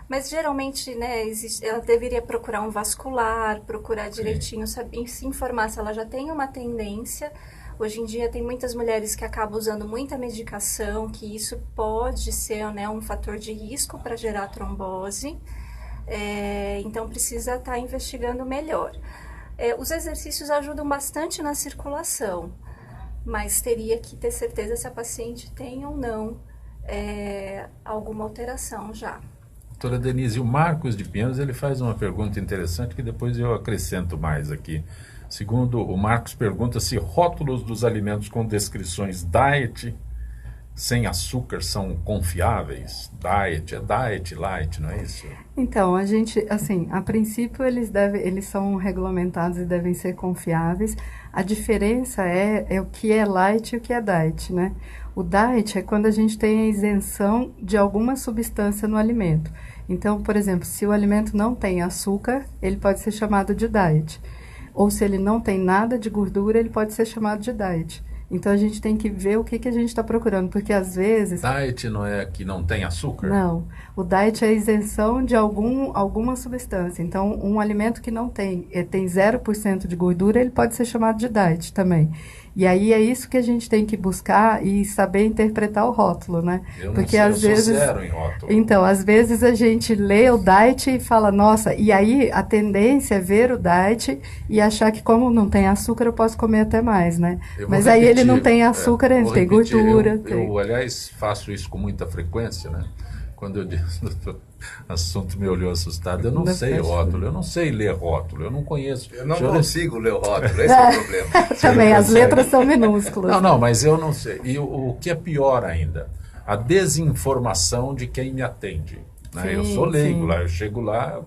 Mas geralmente, né, ela deveria procurar um vascular, procurar direitinho, saber, se informar se ela já tem uma tendência. Hoje em dia tem muitas mulheres que acabam usando muita medicação, que isso pode ser, né, um fator de risco para gerar trombose. Então precisa estar investigando melhor. Os exercícios ajudam bastante na circulação, mas teria que ter certeza se a paciente tem ou não alguma alteração já. Doutora Denise, o Marcos de Pinheiros, ele faz uma pergunta interessante que depois eu acrescento mais aqui. Segundo o Marcos, pergunta se rótulos dos alimentos com descrições diet sem açúcar são confiáveis. Diet, light, não é isso? Então, a gente, assim, a princípio eles são regulamentados e devem ser confiáveis. A diferença é o que é light e o que é diet, né? O diet é quando a gente tem a isenção de alguma substância no alimento. Então, por exemplo, se o alimento não tem açúcar, ele pode ser chamado de diet. Ou se ele não tem nada de gordura, ele pode ser chamado de diet. Então, a gente tem que ver o que a gente está procurando, porque às vezes... Diet não é que não tem açúcar? Não. O diet é a isenção de alguma substância. Então, um alimento que não tem 0% de gordura, ele pode ser chamado de diet também. E aí é isso que a gente tem que buscar e saber interpretar o rótulo, né? Eu porque não sei, às vezes eu sou zero em rótulo. Então, às vezes a gente lê o diet e fala, nossa, e aí a tendência é ver o diet e achar que como não tem açúcar eu posso comer até mais, né? Mas aí ele não tem açúcar, ele tem gordura. Eu, aliás, faço isso com muita frequência, né? Quando eu disse, o assunto me olhou assustado, eu não sei rótulo, eu não sei ler rótulo, eu não conheço. Eu não consigo ler o rótulo, esse é o problema. Também, as letras são minúsculas. Não, mas eu não sei. E o que é pior ainda, a desinformação de quem me atende. Né? Sim, eu sou leigo sim. lá, eu chego lá,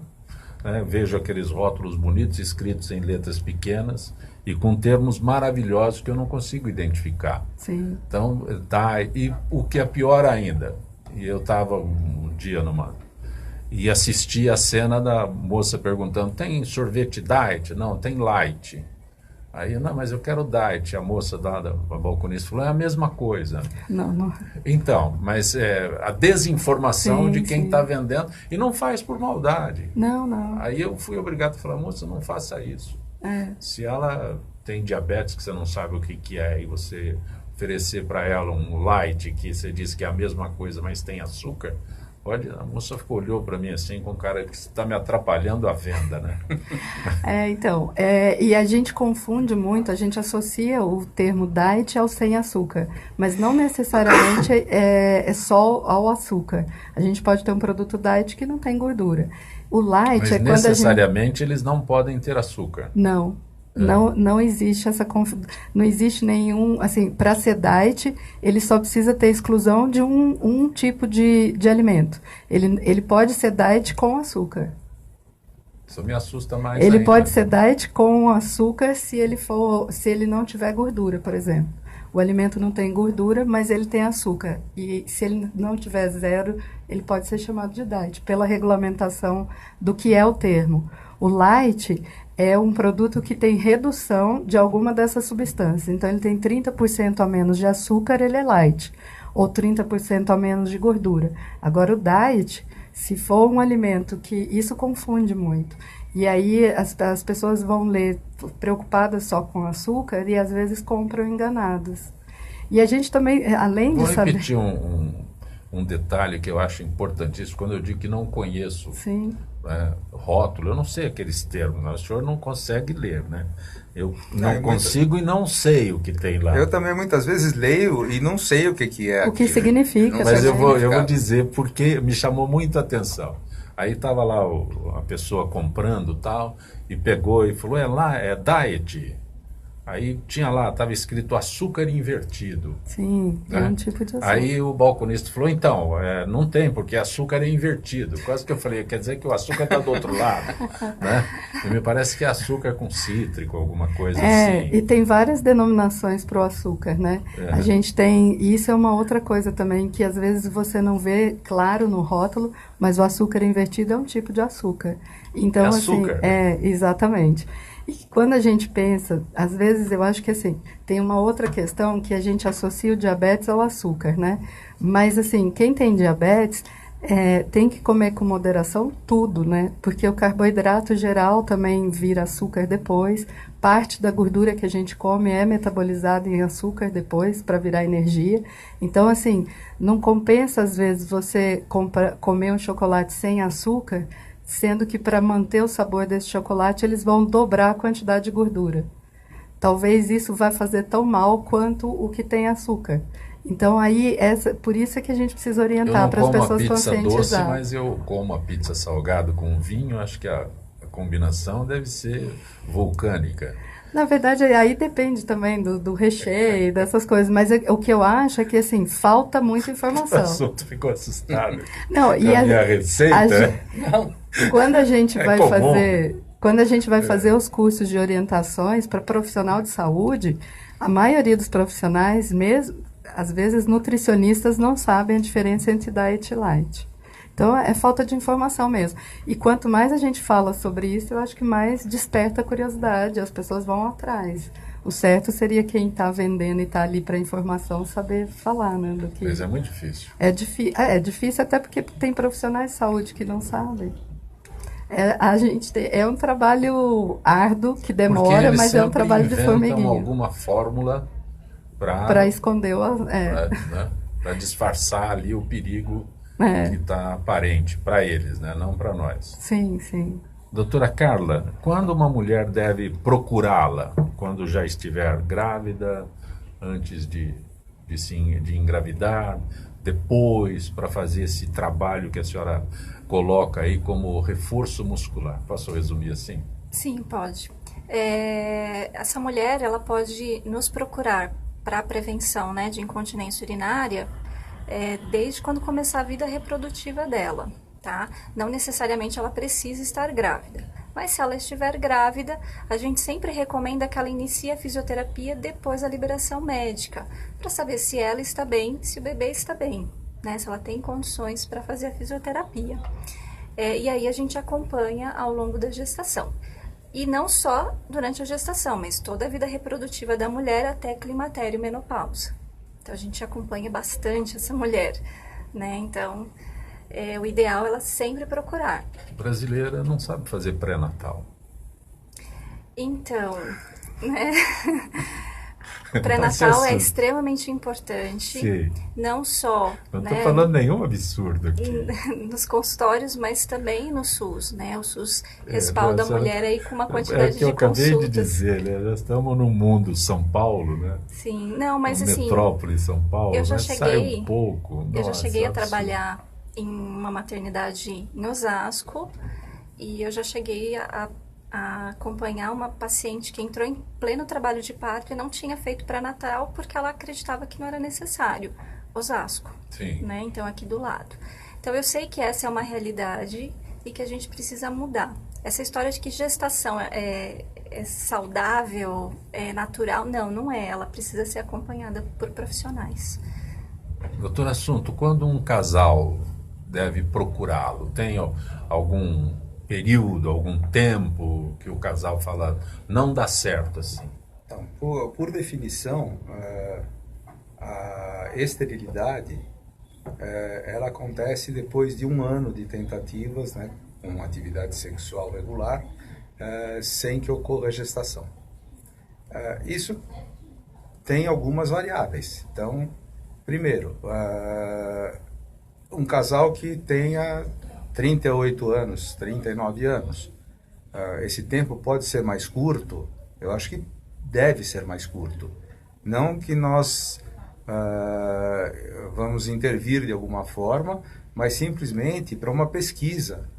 né, vejo aqueles rótulos bonitos escritos em letras pequenas e com termos maravilhosos que eu não consigo identificar. Sim. Então, tá, e o que é pior ainda, e eu estava um dia e assisti a cena da moça perguntando, tem sorvete diet? Não, tem light. Aí, não, mas eu quero diet. A moça da balconista falou, é a mesma coisa. Não. Então, mas a desinformação Sim, de quem sim. está vendendo, e não faz por maldade. Não. Aí eu fui obrigado a falar, moça, não faça isso. Se ela tem diabetes que você não sabe o que é e você oferecer para ela um light que você diz que é a mesma coisa, mas tem açúcar, olha, a moça olhou para mim assim com cara que está me atrapalhando a venda, né? E a gente confunde muito, a gente associa o termo diet ao sem açúcar, mas não necessariamente é só ao açúcar. A gente pode ter um produto diet que não tem gordura. O light mas é quando a gente... necessariamente eles não podem ter açúcar. Não. Não existe não existe nenhum, assim, para ser diet, ele só precisa ter exclusão de um tipo de alimento. Ele pode ser diet com açúcar. Isso me assusta mais Ele ainda. pode ser diet com açúcar se ele não tiver gordura, por exemplo. O alimento não tem gordura, mas ele tem açúcar. E se ele não tiver zero, ele pode ser chamado de diet, pela regulamentação do que é o termo. O light é um produto que tem redução de alguma dessas substâncias. Então, ele tem 30% a menos de açúcar, ele é light. Ou 30% a menos de gordura. Agora, o diet, se for um alimento que... Isso confunde muito. E aí, as pessoas vão ler preocupadas só com açúcar e, às vezes, compram enganadas. E a gente também, além de saber... Vou repetir um detalhe que eu acho importantíssimo, quando eu digo que não conheço rótulo, eu não sei aqueles termos, né? O senhor não consegue ler, né? Eu não consigo e não sei o que tem lá. Eu também muitas vezes leio e não sei o que é. O que significa. Mas eu vou dizer porque me chamou muito a atenção. Aí estava lá a pessoa comprando tal, e pegou e falou, é diet. Aí tinha lá, estava escrito açúcar invertido. Sim, né? É um tipo de açúcar. Aí o balconista falou, então, não tem, porque açúcar é invertido. Quase que eu falei, quer dizer que o açúcar está do outro lado. Né? E me parece que é açúcar com cítrico, alguma coisa assim. E tem várias denominações para o açúcar, né? A gente tem, e isso é uma outra coisa também, que às vezes você não vê claro no rótulo, mas o açúcar invertido é um tipo de açúcar. Então, açúcar, assim, exatamente. E quando a gente pensa, às vezes eu acho que assim, tem uma outra questão que a gente associa o diabetes ao açúcar, né? Mas assim, quem tem diabetes tem que comer com moderação tudo, né? Porque o carboidrato geral também vira açúcar depois, parte da gordura que a gente come é metabolizada em açúcar depois para virar energia. Então assim, não compensa às vezes você comer um chocolate sem açúcar, sendo que para manter o sabor desse chocolate, eles vão dobrar a quantidade de gordura. Talvez isso vá fazer tão mal quanto o que tem açúcar. Então, aí, por isso é que a gente precisa orientar para as pessoas conscientizar. Eu não como a pizza doce, mas eu como a pizza salgada com vinho, acho que a combinação deve ser vulcânica. Na verdade, aí depende também do recheio, dessas coisas. Mas o que eu acho é que, assim, falta muita informação. O assunto ficou assustado. Não, e a minha receita... Quando a gente vai fazer... Quando a gente vai fazer os cursos de orientações para profissional de saúde, a maioria dos profissionais, mesmo, às vezes nutricionistas, não sabem a diferença entre diet e light. Então, é falta de informação mesmo. E quanto mais a gente fala sobre isso, eu acho que mais desperta a curiosidade, as pessoas vão atrás. O certo seria quem está vendendo e está ali para informação saber falar, né? Do que... Mas é muito difícil. É difícil até porque tem profissionais de saúde que não sabem. A gente é um trabalho árduo, que demora, mas é um trabalho de formiguinha. Alguma fórmula para esconder para disfarçar ali o perigo que está aparente para eles, né? Não para nós. Sim, sim. Doutora Carla, quando uma mulher deve procurá-la? Quando já estiver grávida, antes de engravidar, depois, para fazer esse trabalho que a senhora coloca aí como reforço muscular. Posso resumir assim? Sim, pode. Essa mulher, ela pode nos procurar para a prevenção, né, de incontinência urinária desde quando começar a vida reprodutiva dela, tá? Não necessariamente ela precisa estar grávida, mas se ela estiver grávida, a gente sempre recomenda que ela inicie a fisioterapia depois da liberação médica, para saber se ela está bem, se o bebê está bem, né? Se ela tem condições para fazer a fisioterapia. E aí a gente acompanha ao longo da gestação. E não só durante a gestação, mas toda a vida reprodutiva da mulher até climatério e menopausa. Então, a gente acompanha bastante essa mulher, né? Então, o ideal é ela sempre procurar. Brasileira não sabe fazer pré-natal. Então, né? Pré-natal é extremamente importante. Sim. Não só... Não estou falando nenhum absurdo aqui. Nos consultórios, mas também no SUS, né? O SUS respalda a mulher aí com uma quantidade de consultas. É o que eu acabei de dizer, né? Nós estamos num mundo São Paulo, né? Sim, não, mas assim... Metrópole São Paulo, eu já cheguei, sai um pouco. Eu já cheguei a trabalhar em uma maternidade em Osasco e eu já cheguei a acompanhar uma paciente que entrou em pleno trabalho de parto e não tinha feito pré-natal porque ela acreditava que não era necessário. Osasco, sim, né? Então, aqui do lado. Então, eu sei que essa é uma realidade e que a gente precisa mudar. Essa história de que gestação é saudável, é natural. Não, não é. Ela precisa ser acompanhada por profissionais. Doutor Assunto, quando um casal deve procurá-lo, tem algum período, algum tempo que o casal fala, não dá certo assim? Então, por definição, a esterilidade ela acontece depois de 1 ano de tentativas, né, com uma atividade sexual regular, sem que ocorra gestação. Isso tem algumas variáveis. Então, primeiro, um casal que tenha 38 anos, 39 anos, esse tempo pode ser mais curto? Eu acho que deve ser mais curto. Não que nós vamos intervir de alguma forma, mas simplesmente para uma pesquisa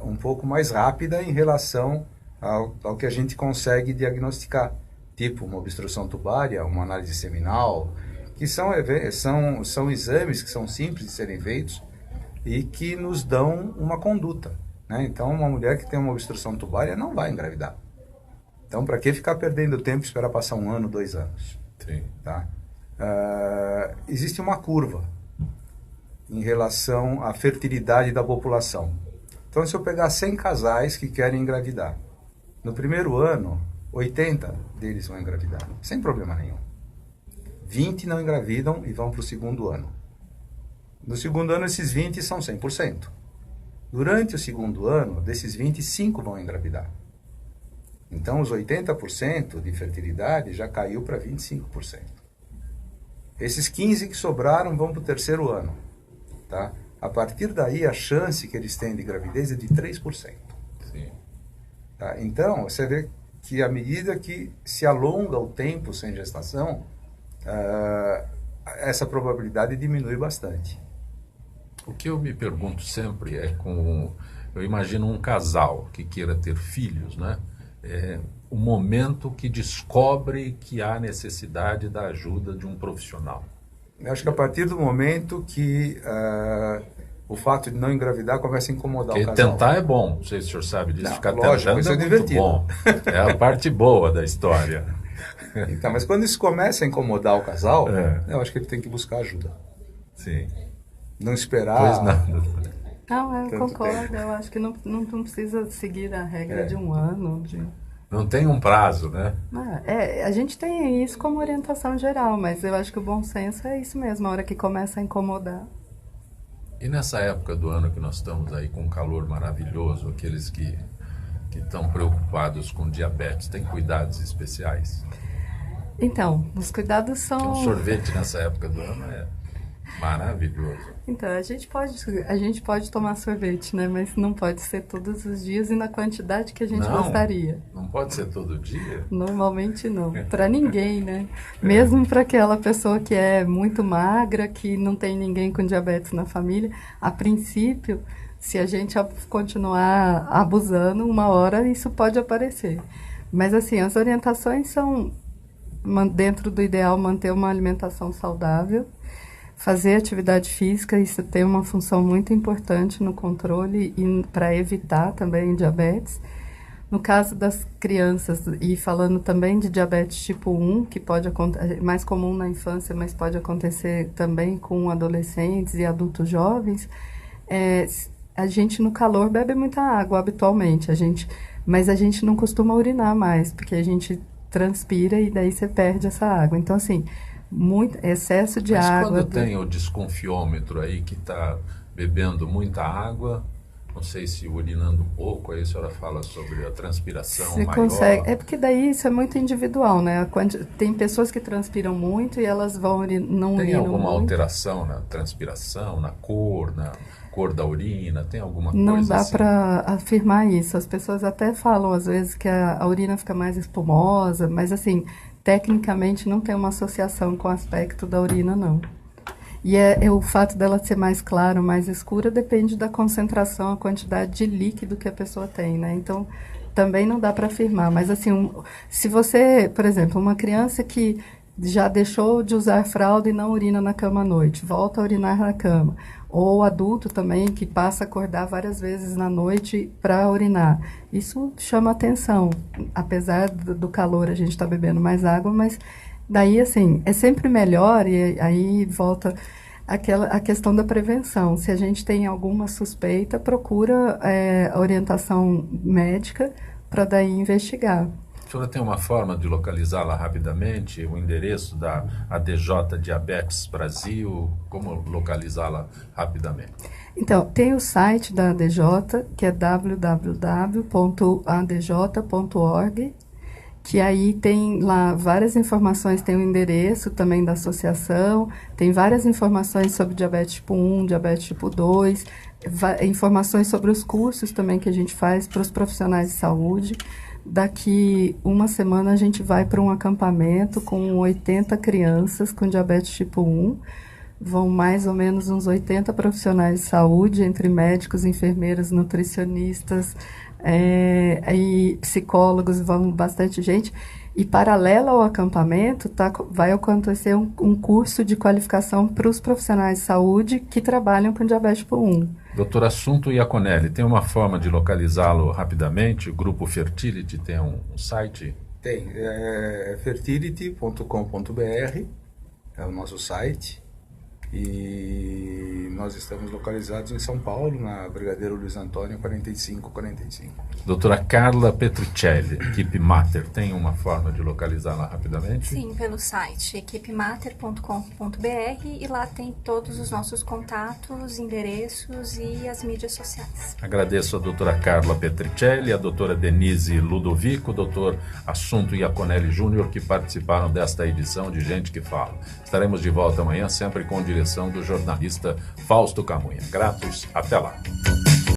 um pouco mais rápida em relação ao que a gente consegue diagnosticar, tipo uma obstrução tubária, uma análise seminal, que são exames que são simples de serem feitos e que nos dão uma conduta, né? Então, uma mulher que tem uma obstrução tubária não vai engravidar. Então, para que ficar perdendo tempo e esperar passar 1 ano, 2 anos? Sim. Tá? Existe uma curva em relação à fertilidade da população. Então, se eu pegar 100 casais que querem engravidar, no primeiro ano, 80 deles vão engravidar, sem problema nenhum. 20 não engravidam e vão para o segundo ano. No segundo ano, esses 20 são 100%. Durante o segundo ano, desses 20, 5 vão engravidar. Então, os 80% de fertilidade já caiu para 25%. Esses 15 que sobraram vão para o terceiro ano. Tá? A partir daí, a chance que eles têm de gravidez é de 3%. Sim. Tá? Então, você vê que à medida que se alonga o tempo sem gestação, essa probabilidade diminui bastante. O que eu me pergunto sempre é eu imagino um casal que queira ter filhos, né? O momento que descobre que há necessidade da ajuda de um profissional. Eu acho que a partir do momento que o fato de não engravidar começa a incomodar o casal. Tentar é bom, não sei se o senhor sabe disso, Não, ficar lógico, tentando isso é muito divertido. bom. É a parte boa da história. Então, mas quando isso começa a incomodar o casal, eu acho que ele tem que buscar ajuda. Sim. Não esperar... Pois não. Não, eu Tanto concordo. tempo. Eu acho que não precisa seguir a regra de 1 ano. Não tem um prazo, né? A gente tem isso como orientação geral, mas eu acho que o bom senso é isso mesmo, a hora que começa a incomodar. E nessa época do ano que nós estamos aí com um calor maravilhoso, aqueles que estão preocupados com diabetes, tem cuidados especiais? Então, os cuidados Porque são... um sorvete nessa época do ano é maravilhoso. Então, a gente pode tomar sorvete, né? Mas não pode ser todos os dias e na quantidade que a gente gostaria. Não pode ser todo dia? Normalmente não, para ninguém, né? Mesmo para aquela pessoa que é muito magra, que não tem ninguém com diabetes na família, a princípio, se a gente continuar abusando, uma hora isso pode aparecer. Mas assim, as orientações são, dentro do ideal, manter uma alimentação saudável, fazer atividade física, isso tem uma função muito importante no controle e para evitar também diabetes. No caso das crianças, e falando também de diabetes tipo 1, que é mais comum na infância, mas pode acontecer também com adolescentes e adultos jovens, a gente no calor bebe muita água habitualmente, mas a gente não costuma urinar mais, porque a gente transpira e daí você perde essa água. Então, assim, muito excesso de água. Mas quando tem o desconfiômetro aí que está bebendo muita água, não sei se urinando pouco, aí a senhora fala sobre a transpiração você maior. consegue. É porque daí isso é muito individual, né? Tem pessoas que transpiram muito e elas não urinam muito. Tem alguma alteração na transpiração, na cor da urina? Tem alguma coisa Não dá assim? para afirmar isso. As pessoas até falam às vezes que a urina fica mais espumosa, mas assim, tecnicamente não tem uma associação com o aspecto da urina, não. E o fato dela ser mais clara ou mais escura depende da concentração, a quantidade de líquido que a pessoa tem, né? Então, também não dá para afirmar. Mas, assim, se você, por exemplo, uma criança que já deixou de usar fralda e não urina na cama à noite, volta a urinar na cama. Ou adulto também que passa a acordar várias vezes na noite para urinar. Isso chama atenção. Apesar do calor, a gente está bebendo mais água, mas daí, assim, é sempre melhor, e aí volta a questão da prevenção. Se a gente tem alguma suspeita, procura a orientação médica para daí investigar. A senhora tem uma forma de localizá-la rapidamente? O endereço da ADJ Diabetes Brasil, como localizá-la rapidamente? Então, tem o site da ADJ, que é www.adj.org, que aí tem lá várias informações, tem o endereço também da associação, tem várias informações sobre diabetes tipo 1, diabetes tipo 2, informações sobre os cursos também que a gente faz para os profissionais de saúde. Daqui uma semana a gente vai para um acampamento com 80 crianças com diabetes tipo 1. Vão mais ou menos uns 80 profissionais de saúde, entre médicos, enfermeiras, nutricionistas, e psicólogos, vão bastante gente. E paralelo ao acampamento, vai acontecer um curso de qualificação para os profissionais de saúde que trabalham com diabetes tipo 1. Doutor Assunto Iaconelli, tem uma forma de localizá-lo rapidamente? O Grupo Fertility tem um site? Tem, fertility.com.br, é o nosso site. E nós estamos localizados em São Paulo, na Brigadeiro Luiz Antônio 4545. Doutora Carla Petricelli, equipe Mater, tem uma forma de localizá-la rapidamente? Sim, pelo site equipemater.com.br, e lá tem todos os nossos contatos, endereços e as mídias sociais. Agradeço a doutora Carla Petricelli, a doutora Denise Ludovico, o doutor Assunto Iaconelli Júnior, que participaram desta edição de Gente que Fala. Estaremos de volta amanhã, sempre com direção do jornalista Fausto Camunha. Gratos, até lá.